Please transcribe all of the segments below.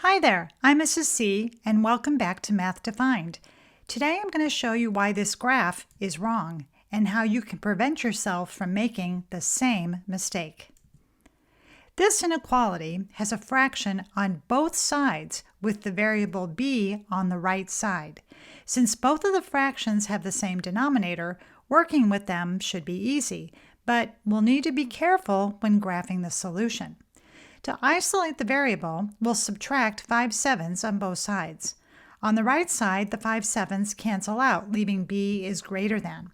Hi there, I'm Mrs. C, and welcome back to Math Defined. Today I'm going to show you why this graph is wrong and how you can prevent yourself from making the same mistake. This inequality has a fraction on both sides with the variable b on the right side. Since both of the fractions have the same denominator, working with them should be easy, but we'll need to be careful when graphing the solution. To isolate the variable, we'll subtract 5/7 on both sides. On the right side, the 5/7 cancel out, leaving b is greater than.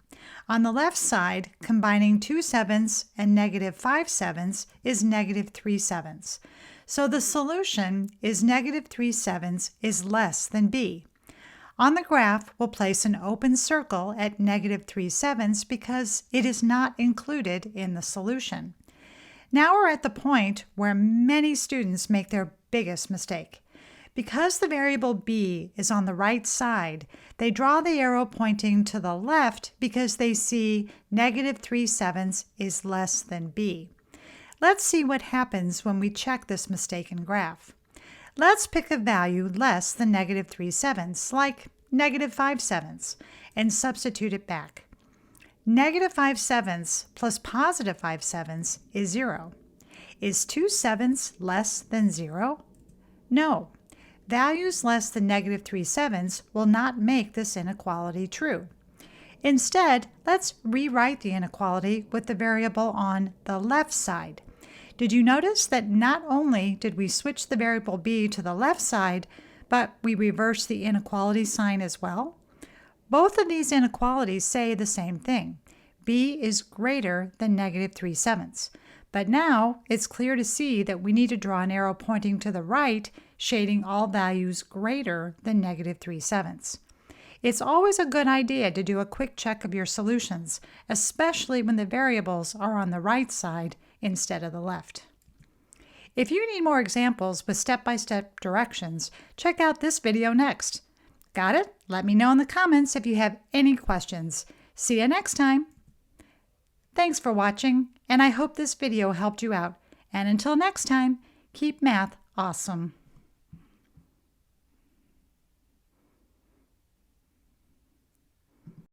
On the left side, combining 2/7 and negative 5/7 is negative 3/7. So the solution is negative 3/7 is less than b. On the graph, we'll place an open circle at negative 3/7 because it is not included in the solution. Now we're at the point where many students make their biggest mistake. Because the variable b is on the right side, they draw the arrow pointing to the left because they see negative 3/7 is less than b. Let's see what happens when we check this mistaken graph. Let's pick a value less than negative 3/7, like negative 5/7, and substitute it back. Negative 5/7 plus positive 5/7 is 0. Is 2/7 less than 0? No. Values less than negative 3/7 will not make this inequality true. Instead, let's rewrite the inequality with the variable on the left side. Did you notice that not only did we switch the variable b to the left side, but we reversed the inequality sign as well? Both of these inequalities say the same thing. b is greater than negative 3/7. But now it's clear to see that we need to draw an arrow pointing to the right, shading all values greater than negative 3/7. It's always a good idea to do a quick check of your solutions, especially when the variables are on the right side instead of the left. If you need more examples with step-by-step directions, check out this video next. Got it? Let me know in the comments if you have any questions. See you next time. Thanks for watching, and I hope this video helped you out. And until next time, keep math awesome.